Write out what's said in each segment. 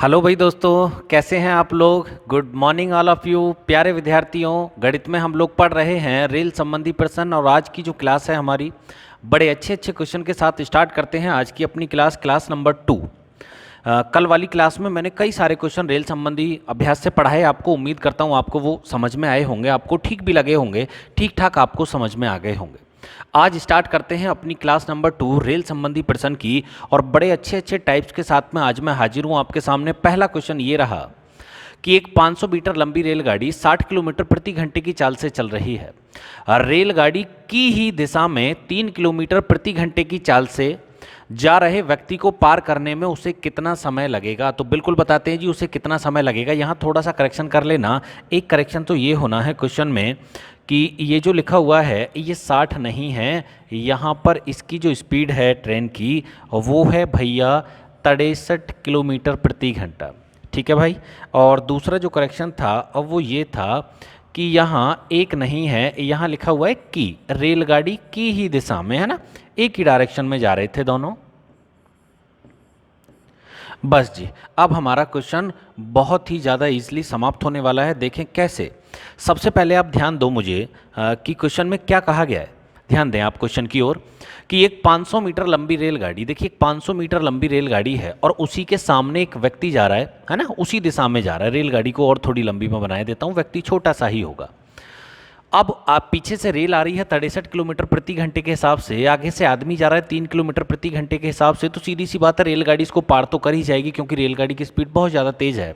Hello भाई दोस्तों, कैसे हैं आप लोग। Good morning all of you प्यारे विद्यार्थियों। गणित में हम लोग पढ़ रहे हैं रेल संबंधी प्रश्न और आज की जो क्लास है हमारी बड़े अच्छे अच्छे क्वेश्चन के साथ स्टार्ट करते हैं आज की अपनी क्लास नंबर 2। कल वाली क्लास में मैंने कई सारे क्वेश्चन रेल संबंधी अभ्यास से पढ़ाए आपको। उम्मीद करता हूँ आपको वो समझ में आए होंगे, आपको ठीक भी लगे होंगे, ठीक ठाक आपको समझ में आ गए होंगे। आज स्टार्ट करते हैं अपनी क्लास नंबर 2 रेल संबंधी प्रश्न की और बड़े अच्छे अच्छे टाइप्स के साथ में आज मैं हाजिर हूँ आपके सामने। पहला क्वेश्चन ये रहा कि एक 500 मीटर लंबी रेलगाड़ी 60 किलोमीटर प्रति घंटे की चाल से चल रही है। रेलगाड़ी की ही दिशा में 3 किलोमीटर प्रति घंटे की चाल से जा रहे व्यक्ति को पार करने में उसे कितना समय लगेगा। तो बिल्कुल बताते हैं जी उसे कितना समय लगेगा। यहाँ थोड़ा सा करेक्शन कर लेना। एक करेक्शन तो ये होना है क्वेश्चन में कि ये जो लिखा हुआ है ये 60 नहीं है, यहाँ पर इसकी जो स्पीड है ट्रेन की वो है भैया 63 किलोमीटर प्रति घंटा। ठीक है भाई। और दूसरा जो करेक्शन था अब वो ये था कि यहाँ एक नहीं है, यहाँ लिखा हुआ है कि रेलगाड़ी की ही दिशा में, है ना, एक ही डायरेक्शन में जा रहे थे दोनों। बस जी, अब हमारा क्वेश्चन बहुत ही ज़्यादा इजीली समाप्त होने वाला है। देखें कैसे। सबसे पहले आप ध्यान दो मुझे कि क्वेश्चन में क्या कहा गया है। ध्यान दें आप क्वेश्चन की ओर कि एक 500 मीटर लंबी रेलगाड़ी, देखिए 500 मीटर लंबी रेलगाड़ी है और उसी के सामने एक व्यक्ति जा रहा है ना, उसी दिशा में जा रहा है। रेलगाड़ी को और थोड़ी लंबी मैं बना देता हूँ, व्यक्ति छोटा सा ही होगा। अब आप पीछे से रेल आ रही है 63 किलोमीटर प्रति घंटे के हिसाब से, आगे से आदमी जा रहा है 3 किलोमीटर प्रति घंटे के हिसाब से, तो सीधी सी बात है रेलगाड़ी इसको पार तो कर ही जाएगी क्योंकि रेलगाड़ी की स्पीड बहुत ज़्यादा तेज़ है।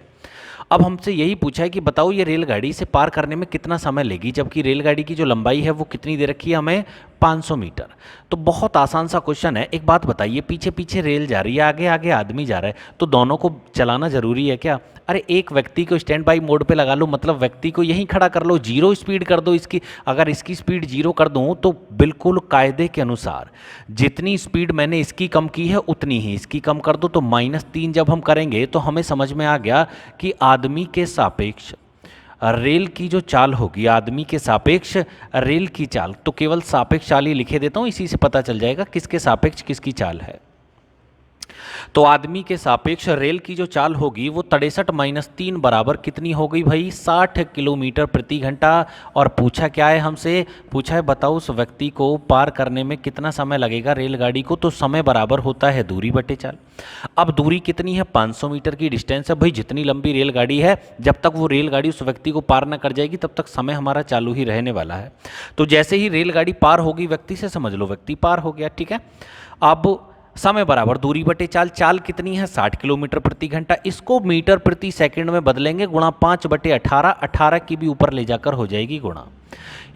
अब हमसे यही पूछा है कि बताओ ये रेलगाड़ी से पार करने में कितना समय लेगी, जबकि रेलगाड़ी की जो लंबाई है वो कितनी दे रखी है हमें, 500 मीटर। तो बहुत आसान सा क्वेश्चन है। एक बात बताइए, पीछे पीछे रेल जा रही है, आगे आगे आदमी जा रहा है, तो दोनों को चलाना जरूरी है क्या? अरे एक व्यक्ति को स्टैंड बाई मोड पे लगा लो, मतलब व्यक्ति को यहीं खड़ा कर लो, जीरो स्पीड कर दो इसकी। अगर इसकी स्पीड जीरो कर दूं तो बिल्कुल कायदे के अनुसार जितनी स्पीड मैंने इसकी कम की है उतनी ही इसकी कम कर दो। तो -3 जब हम करेंगे तो हमें समझ में आ गया कि आदमी के सापेक्ष रेल की जो चाल होगी, आदमी के सापेक्ष रेल की चाल, तो केवल सापेक्ष चाल ही लिखे देता हूं, इसी से पता चल जाएगा किसके सापेक्ष किसकी चाल है। तो आदमी के सापेक्ष रेल की जो चाल होगी वो 63 - 3 बराबर कितनी हो गई भाई, 60 किलोमीटर प्रति घंटा। और पूछा क्या है हमसे, पूछा है बताओ उस व्यक्ति को पार करने में कितना समय लगेगा रेलगाड़ी को। तो समय बराबर होता है दूरी बटे चाल। अब दूरी कितनी है, 500 मीटर की डिस्टेंस है भाई। जितनी लंबी रेलगाड़ी है जब तक वो रेलगाड़ी उस व्यक्ति को पार न कर जाएगी तब तक समय हमारा चालू ही रहने वाला है। तो जैसे ही रेलगाड़ी पार होगी व्यक्ति से, समझ लो व्यक्ति पार हो गया। ठीक है। अब समय बराबर दूरी बटे चाल। चाल कितनी है, 60 किलोमीटर प्रति घंटा। इसको मीटर प्रति सेकंड में बदलेंगे, गुणा 5/18, 18 की भी ऊपर ले जाकर हो जाएगी गुणा।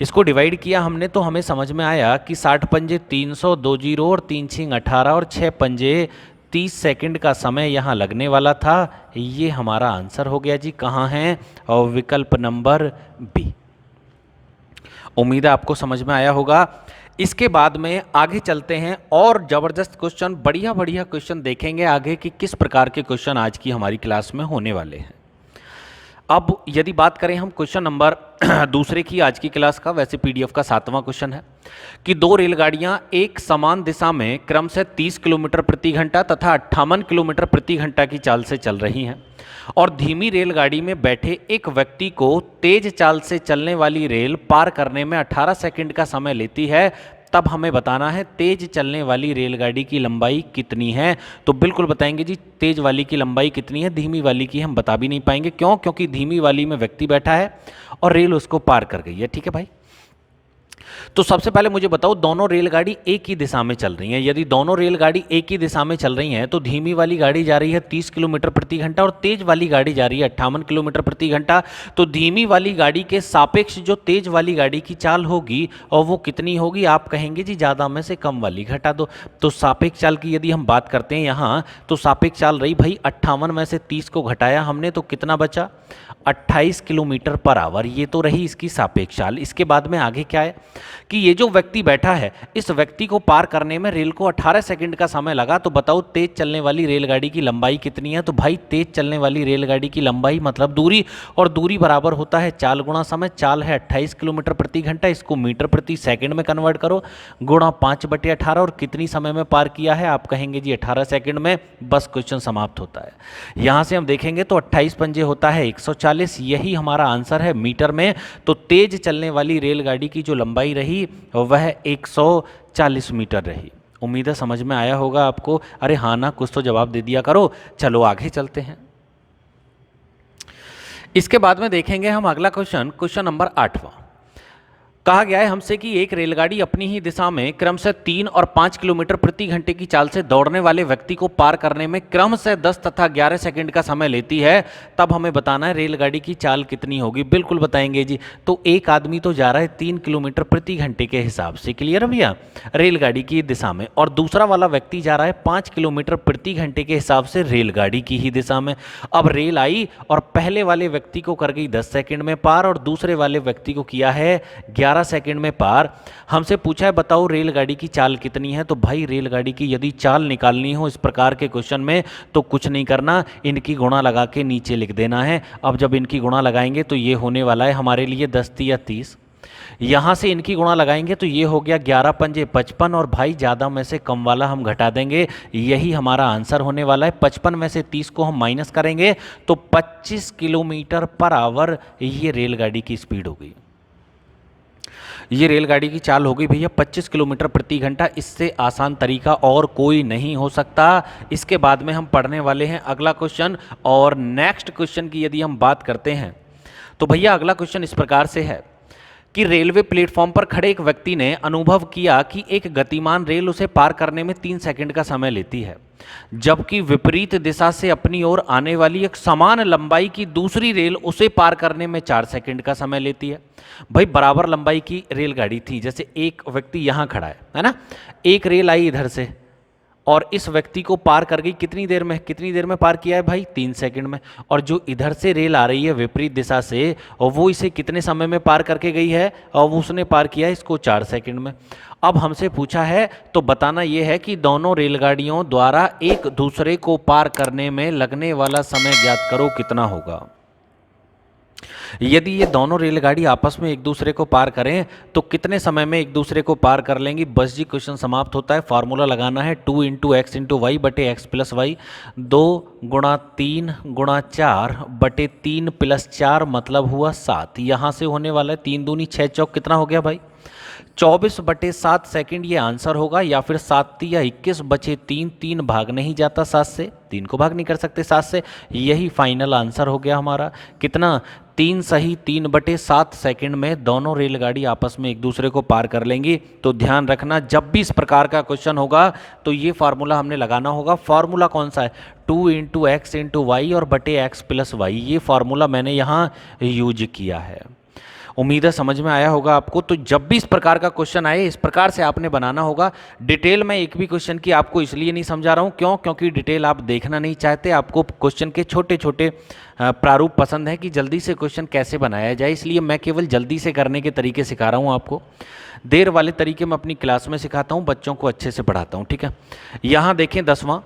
इसको डिवाइड किया हमने तो हमें समझ में आया कि 60 पंजे 300, 2 जीरो और 3 छिंग 18 और 6 पंजे 30 सेकंड का समय यहाँ लगने वाला था। ये हमारा आंसर हो गया जी। कहाँ है, और विकल्प नंबर बी। उम्मीद है आपको समझ में आया होगा। इसके बाद में आगे चलते हैं और ज़बरदस्त क्वेश्चन, बढ़िया बढ़िया क्वेश्चन देखेंगे आगे कि किस प्रकार के क्वेश्चन आज की हमारी क्लास में होने वाले हैं। अब यदि बात करें हम क्वेश्चन नंबर दूसरे की आज की क्लास का, वैसे पीडीएफ का 7वां क्वेश्चन है कि दो रेलगाड़ियां एक समान दिशा में क्रम से 30 किलोमीटर प्रति घंटा तथा 58 किलोमीटर प्रति घंटा की चाल से चल रही हैं और धीमी रेलगाड़ी में बैठे एक व्यक्ति को तेज चाल से चलने वाली रेल पार करने में 18 सेकंड का समय लेती है। तब हमें बताना है तेज चलने वाली रेलगाड़ी की लंबाई कितनी है। तो बिल्कुल बताएंगे जी तेज वाली की लंबाई कितनी है, धीमी वाली की हम बता भी नहीं पाएंगे। क्यों? क्योंकि धीमी वाली में व्यक्ति बैठा है और रेल उसको पार कर गई है। ठीक है भाई। तो सबसे पहले मुझे बताओ दोनों रेलगाड़ी एक ही दिशा में चल रही हैं। यदि दोनों रेलगाड़ी एक ही दिशा में चल रही हैं तो धीमी वाली गाड़ी जा रही है 30 किलोमीटर प्रति घंटा और तेज वाली गाड़ी जा रही है 58 किलोमीटर प्रति घंटा। तो धीमी वाली गाड़ी के सापेक्ष जो तेज वाली गाड़ी की चाल होगी और वो कितनी होगी, आप कहेंगे जी ज़्यादा में से कम वाली घटा दो। तो सापेक्ष चाल की यदि हम बात करते हैं यहाँ, तो सापेक्ष चाल रही भाई 58 में से 30 को घटाया हमने तो कितना बचा, 28 किलोमीटर पर आवर। ये तो रही इसकी सापेक्ष चाल। इसके बाद में आगे क्या है, कि ये जो व्यक्ति बैठा है, इस व्यक्ति को पार करने में रेल को 18 सेकंड का समय लगा, तो बताओ तेज चलने वाली रेलगाड़ी की लंबाई कितनी है। तो भाई तेज चलने वाली रेलगाड़ी की लंबाई मतलब दूरी, और दूरी बराबर होता है चाल गुणा समय। चाल है 28 किलोमीटर प्रति घंटा, इसको मीटर प्रति सेकंड में कन्वर्ट करो, गुणा 5/18, और कितनी समय में पार किया है, आप कहेंगे जी 18 सेकंड में। बस क्वेश्चन समाप्त होता है। यहां से हम देखेंगे तो 28 पंजे होता है 140, यही हमारा आंसर है मीटर में। तो तेज चलने वाली रेलगाड़ी की जो लंबाई रही वह 140 मीटर रही। उम्मीद है समझ में आया होगा आपको। अरे हाँ ना, कुछ तो जवाब दे दिया करो। चलो आगे चलते हैं। इसके बाद में देखेंगे हम अगला क्वेश्चन, क्वेश्चन नंबर 8वां। कहा गया है हमसे कि एक रेलगाड़ी अपनी ही दिशा में क्रमशः 3 और 5 किलोमीटर प्रति घंटे की चाल से दौड़ने वाले व्यक्ति को पार करने में क्रमशः 10 तथा 11 सेकंड का समय लेती है। तब हमें बताना है रेलगाड़ी की चाल कितनी होगी। बिल्कुल बताएंगे जी। तो एक आदमी तो जा रहा है 3 किलोमीटर प्रति घंटे के हिसाब से, क्लियर है भैया, रेलगाड़ी की दिशा में, और दूसरा वाला व्यक्ति जा रहा है 5 किलोमीटर प्रति घंटे के हिसाब से रेलगाड़ी की ही दिशा में। अब रेल आई और पहले वाले व्यक्ति को कर गई 10 सेकंड में पार, और दूसरे वाले व्यक्ति को किया है 11 सेकंड में पार। हमसे पूछा है बताओ रेलगाड़ी की चाल कितनी है। तो भाई रेलगाड़ी की यदि चाल निकालनी हो इस प्रकार के क्वेश्चन में तो कुछ नहीं करना, इनकी गुणा लगा के नीचे लिख देना है। अब जब इनकी गुणा लगाएंगे तो ये होने वाला है हमारे लिए 10 या 30। यहां से इनकी गुणा लगाएंगे तो ये हो गया 11 पंजे 55, और भाई ज़्यादा में से कम वाला हम घटा देंगे, यही हमारा आंसर होने वाला है। 55 में से 30 को हम माइनस करेंगे तो 25 किलोमीटर पर आवर ये रेलगाड़ी की स्पीड होगी। ये रेलगाड़ी की चाल होगी भैया 25 किलोमीटर प्रति घंटा। इससे आसान तरीका और कोई नहीं हो सकता। इसके बाद में हम पढ़ने वाले हैं अगला क्वेश्चन, और नेक्स्ट क्वेश्चन की यदि हम बात करते हैं तो भैया अगला क्वेश्चन इस प्रकार से है कि रेलवे प्लेटफॉर्म पर खड़े एक व्यक्ति ने अनुभव किया कि एक गतिमान रेल उसे पार करने में 3 सेकंड का समय लेती है, जबकि विपरीत दिशा से अपनी ओर आने वाली एक समान लंबाई की दूसरी रेल उसे पार करने में 4 सेकंड का समय लेती है। भाई बराबर लंबाई की रेलगाड़ी थी, जैसे एक व्यक्ति यहाँ खड़ा है ना, एक रेल आई इधर से और इस व्यक्ति को पार कर गई कितनी देर में पार किया है भाई 3 सेकंड में। और जो इधर से रेल आ रही है विपरीत दिशा से, और वो इसे कितने समय में पार करके गई है, और वो उसने पार किया है इसको 4 सेकंड में। अब हमसे पूछा है तो बताना ये है कि दोनों रेलगाड़ियों द्वारा एक दूसरे को पार करने में लगने वाला समय ज्ञात करो कितना होगा। यदि ये दोनों रेलगाड़ी आपस में एक दूसरे को पार करें तो कितने समय में एक दूसरे को पार कर लेंगी। बस जी क्वेश्चन समाप्त होता है। फार्मूला लगाना है 2 × x × y बटे x + y, 2 × 3 × 4 बटे 3 + 4 मतलब हुआ 7। यहाँ से होने वाला है 3 दूनी 6 चौक कितना हो गया भाई 24/7 सेकंड ये आंसर होगा, या फिर 7 या 21 बचे 3, 3 भाग नहीं जाता 7 से, 3 को भाग नहीं कर सकते 7 से, यही फाइनल आंसर हो गया हमारा। कितना 3 सही 3/7 सेकंड में दोनों रेलगाड़ी आपस में एक दूसरे को पार कर लेंगी। तो ध्यान रखना जब भी इस प्रकार का क्वेश्चन होगा तो ये फार्मूला हमने लगाना होगा। फार्मूला कौन सा है 2 × x × y और बटे x + y, ये फार्मूला मैंने यहाँ यूज किया है। उम्मीद है समझ में आया होगा आपको। तो जब भी इस प्रकार का क्वेश्चन आए इस प्रकार से आपने बनाना होगा। डिटेल में एक भी क्वेश्चन की आपको इसलिए नहीं समझा रहा हूँ, क्योंकि डिटेल आप देखना नहीं चाहते, आपको क्वेश्चन के छोटे छोटे प्रारूप पसंद है कि जल्दी से क्वेश्चन कैसे बनाया जाए, इसलिए मैं केवल जल्दी से करने के तरीके सिखा रहा हूँ आपको। देर वाले तरीके मैं अपनी क्लास में सिखाता हूँ, बच्चों को अच्छे से पढ़ाता हूँ, ठीक है। यहाँ देखें 10वां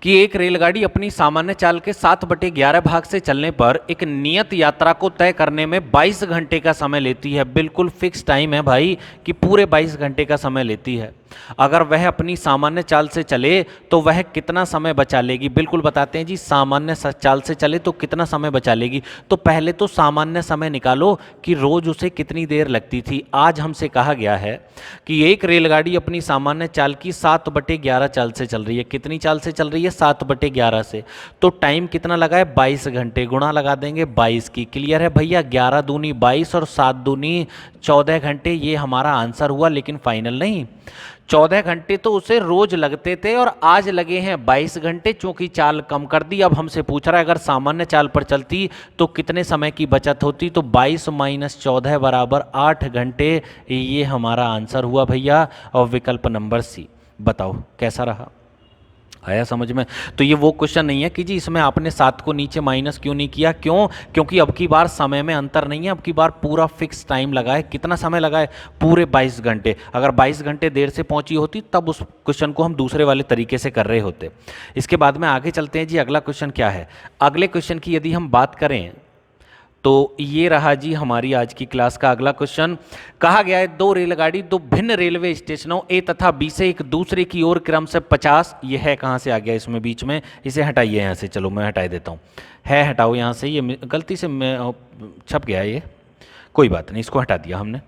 कि एक रेलगाड़ी अपनी सामान्य चाल के 7/11 भाग से चलने पर एक नियत यात्रा को तय करने में 22 घंटे का समय लेती है। बिल्कुल फिक्स टाइम है भाई कि पूरे 22 घंटे का समय लेती है। अगर वह अपनी सामान्य चाल से चले तो वह कितना समय बचा लेगी। बिल्कुल बताते हैं जी, सामान्य चाल से चले तो कितना समय बचा लेगी। तो पहले तो सामान्य समय निकालो कि रोज उसे कितनी देर लगती थी। आज हमसे कहा गया है कि एक रेलगाड़ी अपनी सामान्य चाल की 7/11 चाल से चल रही है। कितनी चाल से चल रही है 7/11 से, तो टाइम कितना लगा है 22 घंटे। गुणा लगा देंगे 22 की। क्लियर है भैया, 11 दूनी 22 और 7 दूनी 14 घंटे, ये हमारा आंसर हुआ। लेकिन फाइनल नहीं, 14 घंटे तो उसे रोज लगते थे और आज लगे हैं 22 घंटे, चूंकि चाल कम कर दी। अब हमसे पूछ रहा है अगर सामान्य चाल पर चलती तो कितने समय की बचत होती। तो 22 - 14 बराबर 8 घंटे, ये हमारा आंसर हुआ भैया। और विकल्प नंबर सी, बताओ कैसा रहा। आया समझ में? तो ये वो क्वेश्चन नहीं है कि जी इसमें आपने 7 को नीचे माइनस क्यों नहीं किया, क्यों? क्योंकि अब की बार समय में अंतर नहीं है, अब की बार पूरा फिक्स टाइम लगा है। कितना समय लगा है? पूरे 22 घंटे। अगर 22 घंटे देर से पहुंची होती तब उस क्वेश्चन को हम दूसरे वाले तरीके से कर रहे होते। इसके बाद में आगे चलते हैं जी, अगला क्वेश्चन क्या है। अगले क्वेश्चन की यदि हम बात करें तो ये रहा जी हमारी आज की क्लास का अगला क्वेश्चन। कहा गया है दो रेलगाड़ी दो भिन्न रेलवे स्टेशनों ए तथा बी से एक दूसरे की ओर क्रम से 50, ये है कहाँ से आ गया इसमें बीच में, इसे हटाइए यहाँ से, चलो मैं हटा देता हूँ, है हटाओ यहाँ से, ये गलती से मैं छप गया ये, कोई बात नहीं, इसको हटा दिया हमने।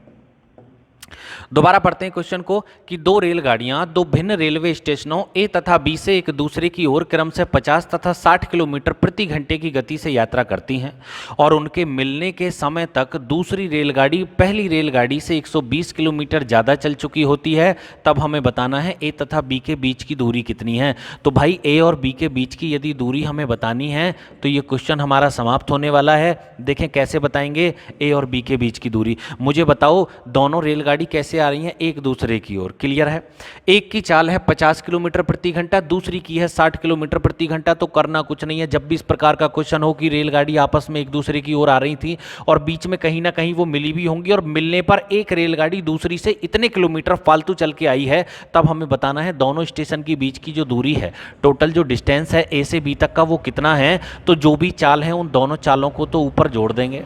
दोबारा पढ़ते हैं क्वेश्चन को कि दो रेलगाड़ियां दो भिन्न रेलवे स्टेशनों ए तथा बी से एक दूसरे की ओर क्रम से 50 तथा 60 किलोमीटर प्रति घंटे की गति से यात्रा करती हैं और उनके मिलने के समय तक दूसरी रेलगाड़ी पहली रेलगाड़ी से 120 किलोमीटर ज़्यादा चल चुकी होती है। तब हमें बताना है ए तथा बी के बीच की दूरी कितनी है। तो भाई ए और बी के बीच की यदि दूरी हमें बतानी है तो ये क्वेश्चन हमारा समाप्त होने वाला है। देखें कैसे बताएंगे ए और बी के बीच की दूरी। मुझे बताओ दोनों रेलगाड़ी कैसे आ रही हैं एक दूसरे की ओर, क्लियर है। एक की चाल है 50 किलोमीटर प्रति घंटा, दूसरी की है 60 किलोमीटर प्रति घंटा। तो करना कुछ नहीं है, जब भी इस प्रकार का क्वेश्चन हो कि रेलगाड़ी आपस में एक दूसरे की ओर आ रही थी और बीच में कहीं ना कहीं वो मिली भी होंगी और मिलने पर एक रेलगाड़ी दूसरी से इतने किलोमीटर फालतू चल के आई है, तब हमें बताना है दोनों स्टेशन के बीच की जो दूरी है, टोटल जो डिस्टेंस है ए से बी तक का वो कितना है। तो जो भी चाल है उन दोनों चालों को तो ऊपर जोड़ देंगे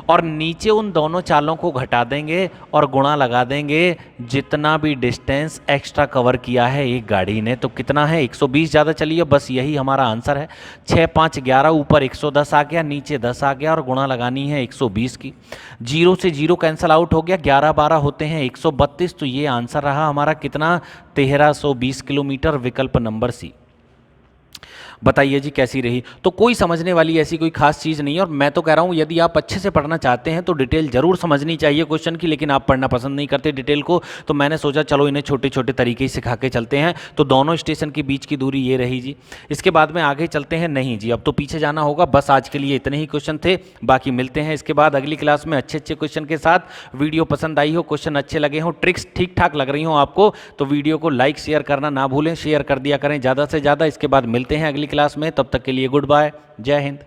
और नीचे उन दोनों चालों को घटा देंगे और गुणा लगा देंगे जितना भी डिस्टेंस एक्स्ट्रा कवर किया है एक गाड़ी ने। तो कितना है, 120 ज़्यादा चली है, बस यही हमारा आंसर है। 6 5 11, ऊपर 110 आ गया, नीचे 10 आ गया और गुणा लगानी है 120 की। 0 से 0 कैंसिल आउट हो गया, 11 12 होते हैं 132। तो ये आंसर रहा हमारा कितना, 1320 किलोमीटर, विकल्प नंबर सी। बताइए जी कैसी रही। तो कोई समझने वाली ऐसी कोई खास चीज़ नहीं है और मैं तो कह रहा हूँ यदि आप अच्छे से पढ़ना चाहते हैं तो डिटेल जरूर समझनी चाहिए क्वेश्चन की, लेकिन आप पढ़ना पसंद नहीं करते डिटेल को। तो मैंने सोचा चलो इन्हें छोटे छोटे तरीके ही सिखा के चलते हैं। तो दोनों स्टेशन के बीच की दूरी ये रही जी। इसके बाद में आगे चलते हैं, नहीं जी अब तो पीछे जाना होगा। बस आज के लिए इतने ही क्वेश्चन थे, बाकी मिलते हैं इसके बाद अगली क्लास में अच्छे अच्छे क्वेश्चन के साथ। वीडियो पसंद आई हो, क्वेश्चन अच्छे लगे हो, ट्रिक्स ठीक ठाक लग रही हो आपको, तो वीडियो को लाइक शेयर करना ना भूलें, शेयर कर दिया करें ज़्यादा से ज़्यादा। इसके बाद मिलते हैं अगली क्लास में, तब तक के लिए गुड बाय, जय हिंद।